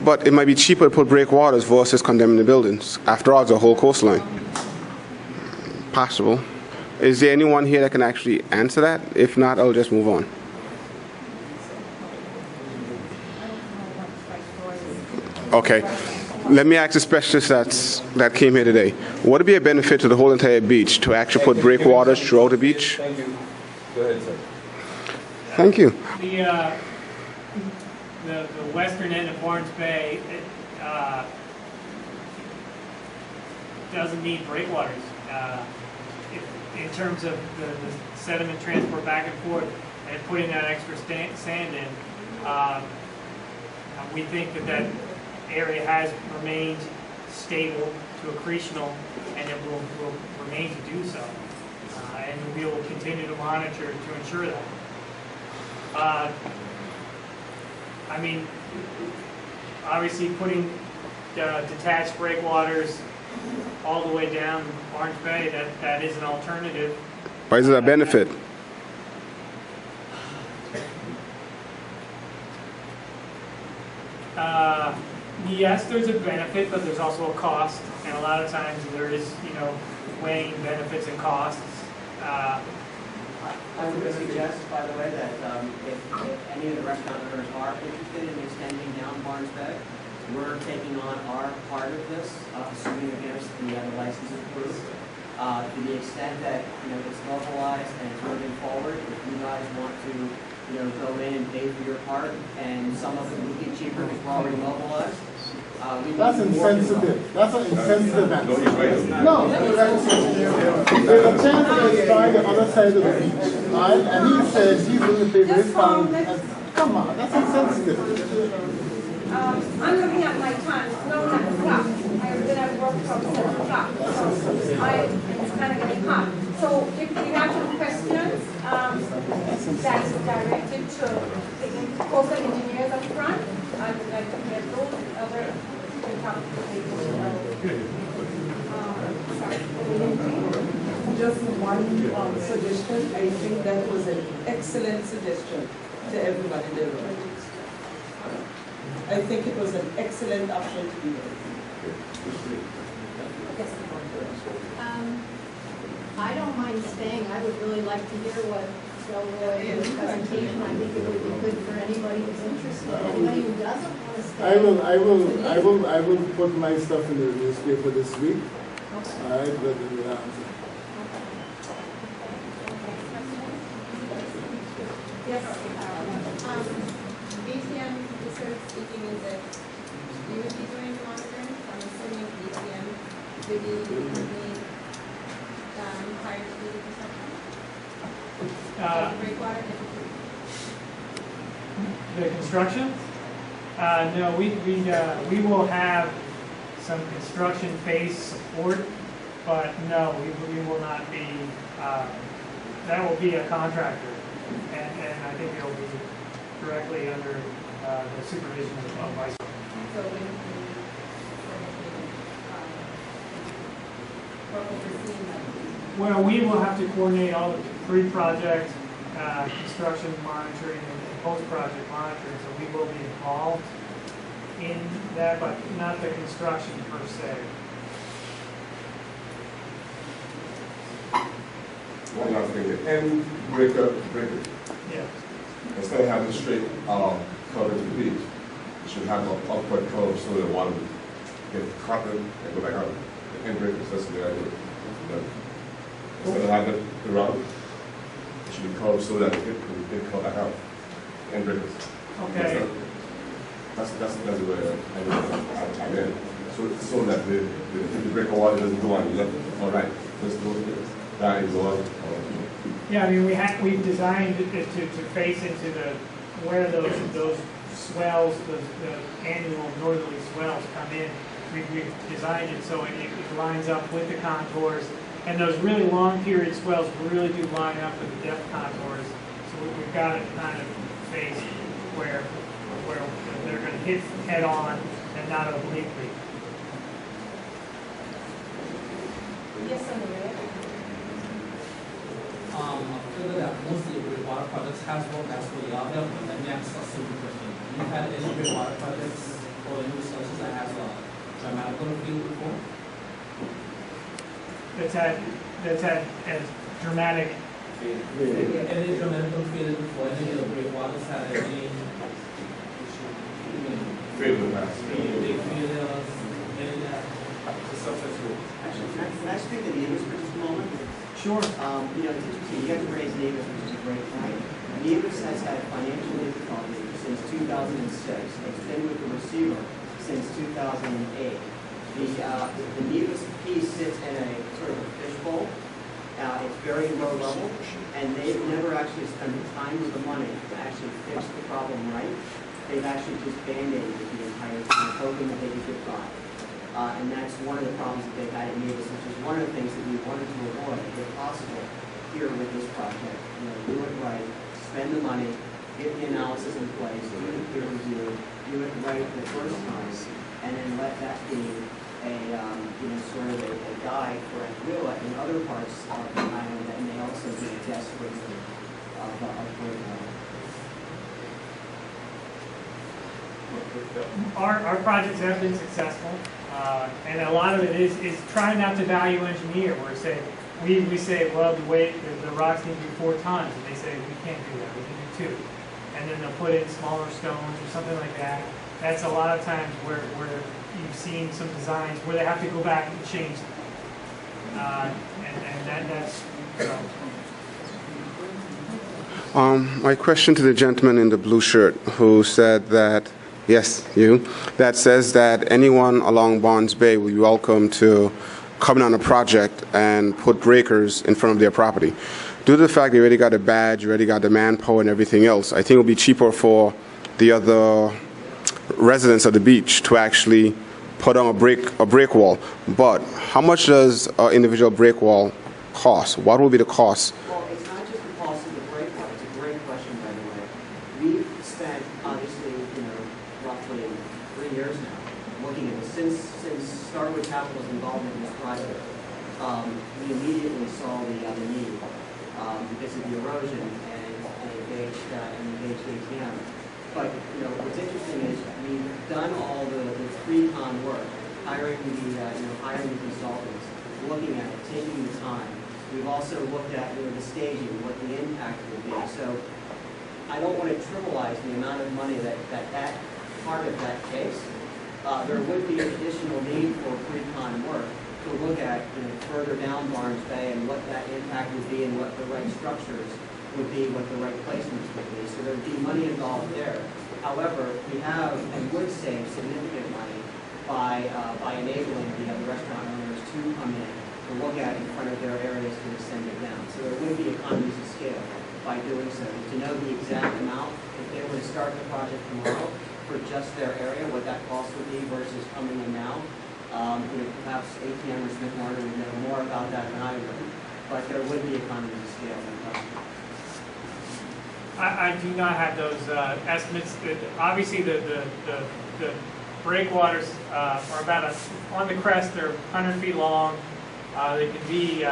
But it might be cheaper to put breakwaters versus condemning the buildings. After all, it's a whole coastline. Possible. Is there anyone here that can actually answer that? If not, I'll just move on. Okay. Let me ask the specialist that came here today. Would it be a benefit to the whole entire beach to actually put breakwaters throughout the beach? Thank you. Go ahead, sir. Thank you. The western end of Barnes Bay, it doesn't need breakwaters. In terms of the sediment transport back and forth and putting that extra sand in, we think that area has remained stable to accretional, and it will remain to do so. And we will continue to monitor to ensure that. I mean, obviously putting detached breakwaters all the way down Barnes Bay, that is an alternative. Why is it a benefit? Yes, there's a benefit, but there's also a cost, and a lot of times there is, weighing benefits and costs. I would suggest, by the way, that if any of the restaurant owners are interested in extending down Barnes Bay, we're taking on our part of this, assuming again the license is approved. To the extent that it's localized and it's moving forward, if you guys want to go in and pay for your part, and some of it will be cheaper because we're already mobilized. That's insensitive. That's an insensitive answer. No, there's a chance that he's trying the other side of the beach, right? And he says he's willing to pay for his part. Come on, that's insensitive. I'm looking at my time. It's now 9 o'clock. I've been at work from 7 o'clock. So it's kind of getting hot. So if you have some questions that is directed to the coastal engineers up front, I would like to hear those other Just one suggestion. I think that was an excellent suggestion to everyone in the room. I think it was an excellent option to do. I don't mind staying. I would really like to hear what Joe Roy's presentation. I think it would be good for anybody who's interested. Anybody who doesn't want to stay. I will put my stuff in the newspaper this week. Okay. All right, but then we'll answer. Yes. BTM, sort of speaking, is that you would be doing the monitoring? I'm assuming BTM would be prior to the construction? Breakwater? The construction? No, we will have some construction phase support, but no, we will not be, that will be a contractor. And I think it'll be directly under the supervision of Vice. So when work overseeing that? Well, we will have to coordinate all the pre-project construction monitoring and post-project monitoring, so we will be involved in that, but not the construction per se. One last thing, the end breaker. Yeah. Instead of having straight cover to the beach, you should have an upward curve so that water will get caught and go back out. The end breakers, that's the idea. Instead of having the route, it should be curved so that it can come back out. End breakers. Okay. That's the way I mean. So that the breaker water doesn't go on. You know, all right, let's go with this. That is all. Yeah, I mean, we've designed it to face into where those swells, the annual northerly swells come in. We've designed it so it lines up with the contours, and those really long period swells really do line up with the depth contours. So we've got it kind of faced where they're going to hit head on and not obliquely. Yes, sir. I feel that mostly water projects has worked as well. Let me ask a simple question. You had any water projects or any resources that has a dramatic field before? That's had as dramatic. Any dramatic field before? Any of the breakwaters had any? Field in the past. Big failures, any that? Actually, can I speak to Nevis for just a moment? Sure. It's interesting. You have to raise Nevis, which is a great point. Nevis has had financial difficulty since 2006. It's been with the receiver since 2008. The Nevis piece sits in a sort of a fishbowl. It's very low level, and they've never actually spent the time or the money to actually fix the problem right. They've actually just band-aided the entire time, hoping that they could get by. And that's one of the problems that they've had at Nevis, which is one of the things that we wanted to avoid, if possible, here with this project. Do it right, spend the money, get the analysis in place, do the peer review, do it right the first time, and then let that be a sort of a guide for Anguilla in other parts of the island that may also be desperate of breakdown. Our projects have been successful, and a lot of it is trying not to value engineer. Where we say, well, the rocks need to be 4 tons, and they say we can't do that. We can do 2, and then they'll put in smaller stones or something like that. That's a lot of times where you've seen some designs where they have to go back and change them, and that's. My question to the gentleman in the blue shirt who said that, yes, you, that says that anyone along Bonds Bay will be welcome to come in on a project and put breakers in front of their property. Due to the fact they already got a badge, already got the manpower and everything else, I think it will be cheaper for the other residents of the beach to actually put on a break wall. But how much does an individual break wall cost? What will be the cost? Well, it's not just the cost of the break wall. It's a great question, by the way. We've spent, obviously, roughly 3 years now looking at this. Since Starwood Capital's involvement in this project, we immediately saw the need because of the erosion and engaged ATM. But what's interesting is we've done all the pre-con work, hiring the consultants, looking at it, taking the time. We've also looked at the staging, what the impact will be. So I don't want to trivialize the amount of money that part of that case. There would be an additional need for pre-con work to look at further down Barnes Bay and what that impact would be and what the right structures would be, what the right placements would be. So there would be money involved there. However, we have and would save significant money by enabling the restaurant owners to come in to look at in front of their areas to extend it down. So there would be economies of scale by doing so. To know the exact amount, if they were to start the project tomorrow for just their area, what that cost would be versus coming in now, perhaps ATM or Smith Warner would know more about that than I would, but there would be economies of scale. I do not have those estimates. Obviously, the breakwaters are about on the crest. They're 100 feet long. They can be,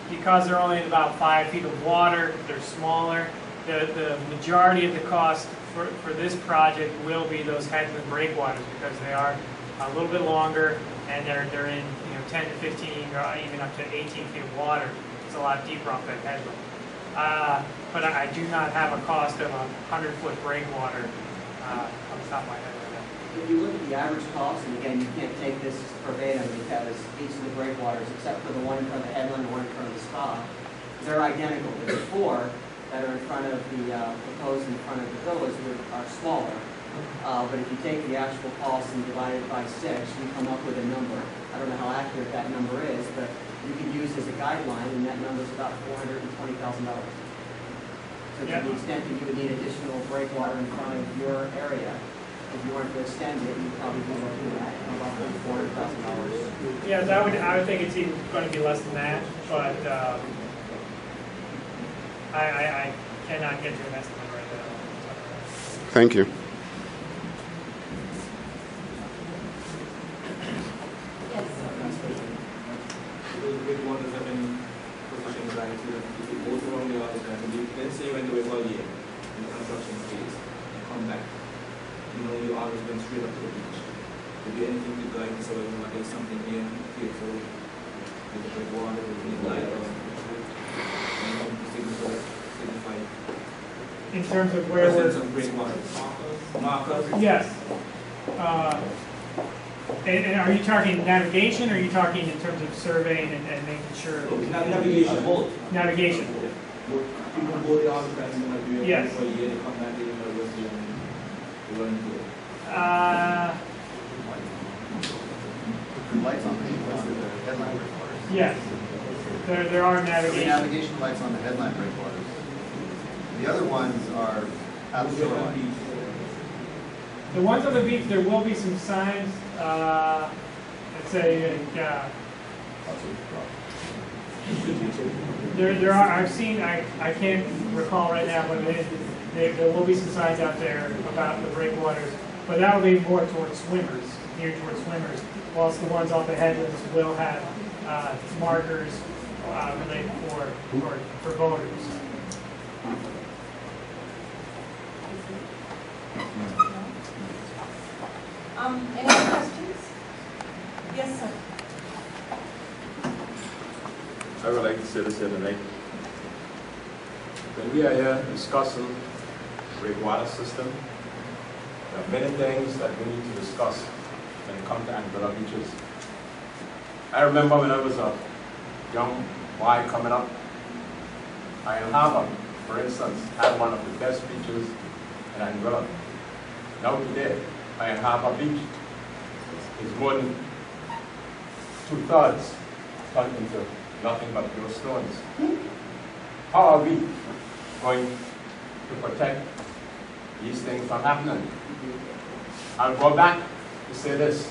because they're only in about 5 feet of water, they're smaller. The majority of the cost for this project will be those headland breakwaters because they are a little bit longer and they're in 10 to 15 or even up to 18 feet of water. It's a lot deeper off that headland. But I do not have a cost of a 100-foot breakwater on the top of my head right now. If you look at the average cost, and again, you can't take this verbatim because each of the breakwaters, except for the one in front of the headland and the one in front of the spa, they're identical. The 4 that are in front of the proposed in front of the villas are smaller. But if you take the actual cost and divide it by 6, you come up with a number. I don't know how accurate that number is, but you could use as a guideline, and that number is about $420,000. So to the extent that you would need additional breakwater in front of your area, if you wanted to extend it, you'd probably be looking at about $400,000. Yeah, I would think it's even going to be less than that, but I cannot get you an estimate right now. Thank you. Breakwaters have been positioned right to go around the other side. Let's say you went away for a year in the construction phase and come back. Your hours went straight up to the beach. Would be anything to guide you so that there's something here fearful with the breakwater, with the light or anything to signify. In terms of where we're... some breakwaters. Markers? Yes. And are you talking navigation, or are you talking in terms of surveying and making sure? Navigation. Navigation. People go the other side and do it yes. for a year, they come back, they run into it. Lights on the headline breakwaters. Yes. There are navigation. Navigation lights on the headline breakwaters. The other ones are at the shoreline. The ones on the beach, there will be some signs. Let's say, there are. I've seen. I can't recall right now, but there will be some signs out there about the breakwaters. But that will be more towards swimmers, geared towards swimmers. Whilst the ones off the headlands will have markers related for boaters. Any other questions? Yes, sir. I would like to say this here tonight. When we are here discussing breakwater system, there are many things that we need to discuss when it comes to Anguilla beaches. I remember when I was a young boy coming up, Iron Harbor, for instance, had one of the best beaches in Anguilla. Now today, Iron Harbor Beach is more than 2/3 turned into nothing but pure stones. How are we going to protect these things from happening? I'll go back to say this.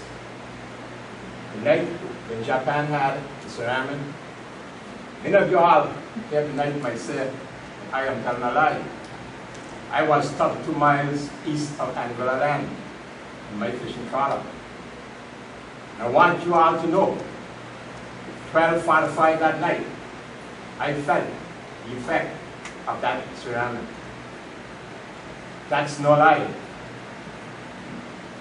The night when Japan had the tsunami, many of you all here tonight might say, I am telling a lie. I was 32 miles east of Anguilla Land in my fishing trawler. And I want you all to know, 12:45 that night, I felt the effect of that tsunami. That's no lie.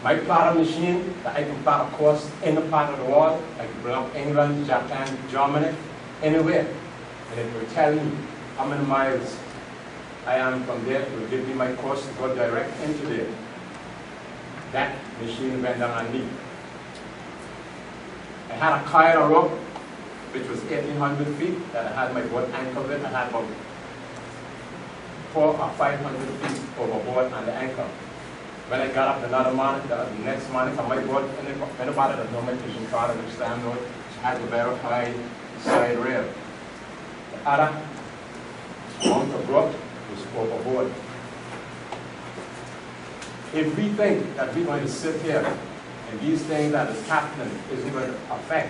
My plotter machine, that I can plot a course in the part of the world, I can bring up England, Japan, Germany, anywhere, and it will tell me how many miles I am from there. It will give me my course to go direct into there. That machine went down on me. I had a coil of rope, which was 1,800 feet, that I had my boat anchored with. I had about 400 or 500 feet overboard on the anchor. When I got up another morning, the next morning on my boat, anybody that know my fishing trawler which time knows, had a very high side rail. The other amount of rope was overboard. If we think that we're going to sit here and these things that is happening isn't going to affect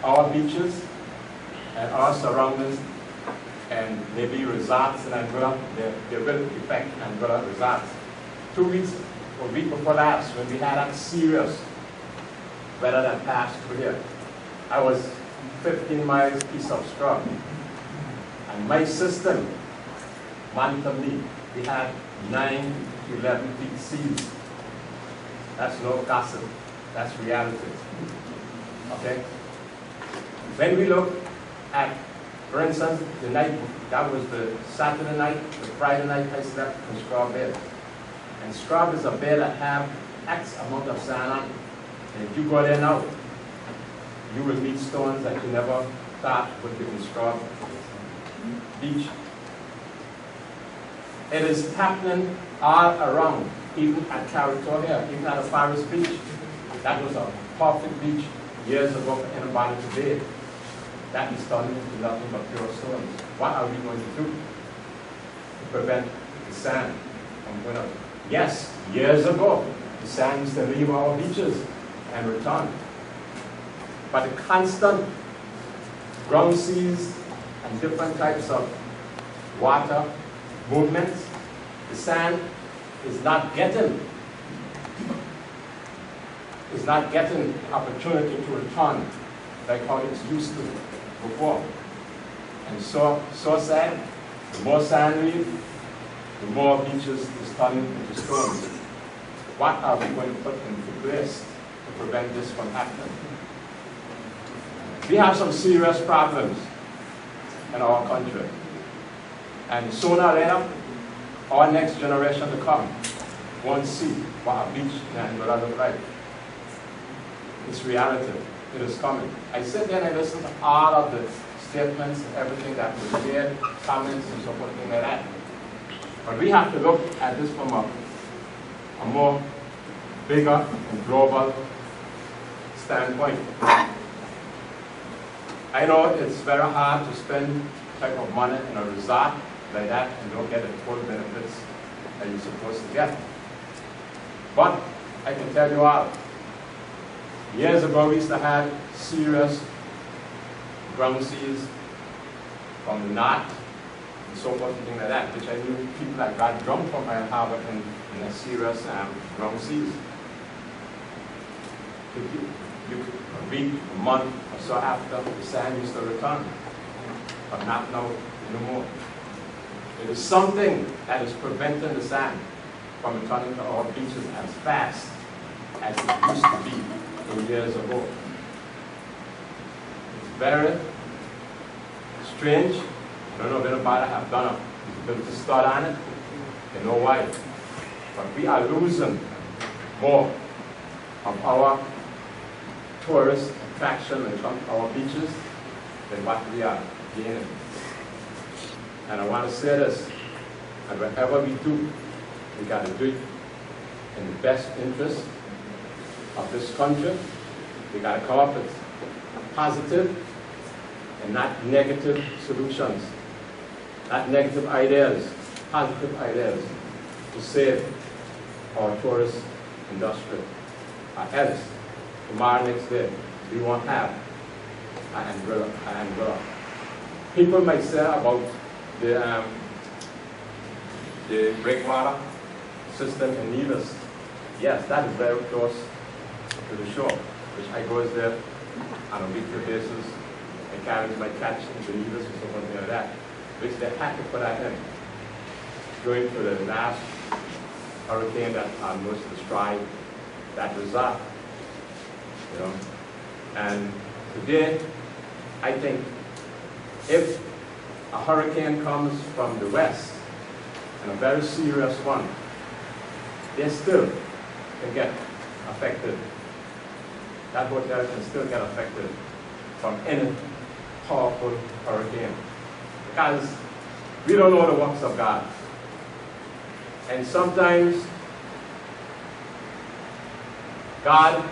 our beaches and our surroundings and maybe resorts in Anguilla, they will affect Anguilla resorts. 2 weeks or week before last, when we had that serious weather that passed through here, I was 15 miles east of Straw. And my system monitored me. We had 9 to 11 feet seas. That's no gossip. That's reality. Okay? When we look at, for instance, the night, that was the Saturday night, the Friday night I slept in Straw bed. And straw is a bed that have X amount of sand on it. And if you go there now, you will meet stones that you never thought would be in Straw Beach. It is happening all around, even at Carritor here, even at the Forest Beach. That was a perfect beach years ago for anybody today. That is turning into nothing but pure stones. What are we going to do to prevent the sand from going up? Yes, years ago, the sand used to leave our beaches and return. But the constant ground seas and different types of water movements, the sand is not getting the opportunity to return like how it's used to before. And so sad, the more sand leave, the more beaches is turning into stones. What are we going to put into place to prevent this from happening? We have some serious problems in our country. And sooner or later, our next generation to come won't see what a beach in Anguilla look like. It's reality. It is coming. I sit there and I listen to all of the statements and everything that was shared, comments and so forth, things like that. But we have to look at this from a more bigger and global standpoint. I know it's very hard to spend type of money in a resort like that and don't get the full benefits that you're supposed to get. But I can tell you all, years ago we used to have serious ground seas from the north and so forth and things like that, which I knew people that got drunk from Iron Harbor in a serious ground seas. A week, a month or so after, the sand used to return, but not now anymore. It is something that is preventing the sand from returning to our beaches as fast as it used to be in years ago. It's very strange. I don't know if anybody have done a bit of study on it. You know why. But we are losing more of our tourist attraction when it comes to our beaches than what we are gaining. And I want to say this, and whatever we do, we got to do it in the best interest of this country. We got to come up with positive and not negative solutions, not negative ideas, positive ideas to save our tourist industry. Or else, tomorrow next day, we won't have an Anguilla. People might say about the breakwater system in Nevis. Yes, that is very close to the shore, which I goes there on a weekly basis and carries my catch into Nevis or something like that, which they had to put that in. Going for the last hurricane that almost destroyed that resort, you know. And today, I think if a hurricane comes from the west, and a very serious one, they still can get affected. That hotel can still get affected from any powerful hurricane. Because we don't know the works of God. And sometimes God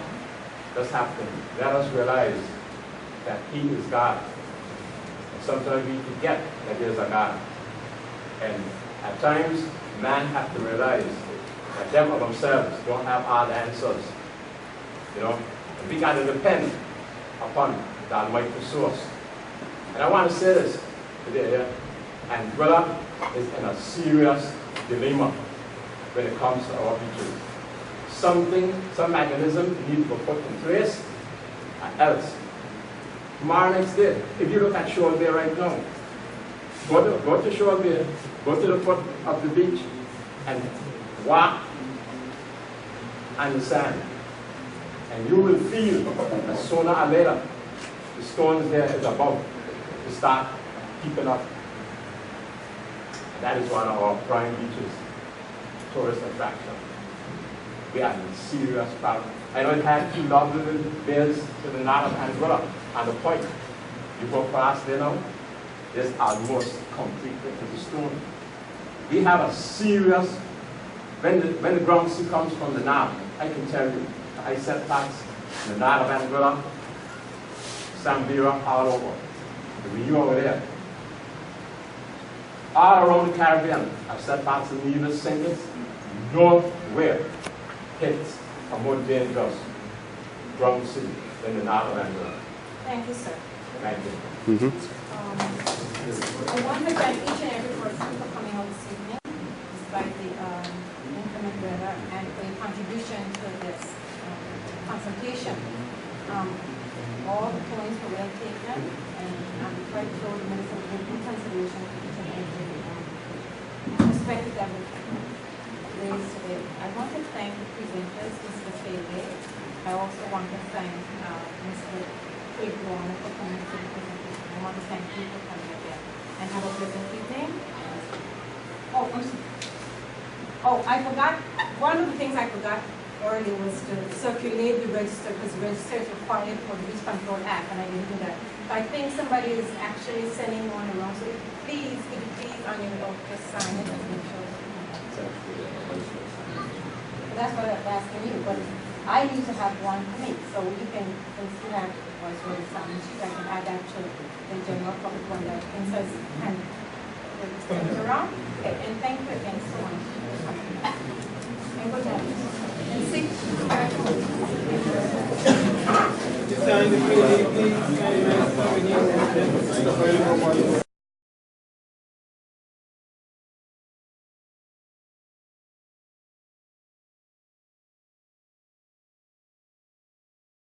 just have to let us realize that He is God. And sometimes we forget that there is a God. And at times, man have to realize that them of themselves don't have all the answers. You know, and we got to depend upon the Almighty source. And I want to say this today, yeah? Anguilla is in a serious dilemma when it comes to our beaches. Some mechanism needs to be put in place, and else. Tomorrow next day, if you look at Shore Bay right now, go to Shore Bay, go to the foot of the beach, and walk on the sand. And you will feel that sooner or later, the stones there is about to start keeping up. And that is one of our prime beaches, tourist attraction. We are in serious problem. I know it had two lovely little bays to the north of Anguilla, and the point. You go past there now, it's almost completely to the stone. We have a serious, when the ground sea comes from the north, I can tell you, I set packs in the north of Anguilla, Sambira, all over. When you over there, all around the Caribbean, I've set packs in Nevis, Sinkers, nowhere hits a more dangerous ground sea than the north of Anguilla. Thank you, sir. Thank you. I want to thank each and every person for coming out this evening, despite the inclement weather, and for your contribution to this consultation. All the points were well taken, and I'm quite sure the minister will take into consideration each and every perspective that was raised today. I want to thank the presenters, Mr. Fede. I also want to thank Mr. Craig Warner for coming to the presentation. I want to thank you for coming again. And have a pleasant evening. I forgot, one of the things I forgot earlier was to circulate the register, because the register is required for the Beach Control Act, and I didn't do that. But I think somebody is actually sending one around, so please, could you please on your note, just sign it and make sure. That's what I'm asking you, but I need to have one for me, so you can, since you have voice word sound, I can add that to the general public one that says, and it's around. Okay, and thank you again so much. And good night. And 6. Sign the please.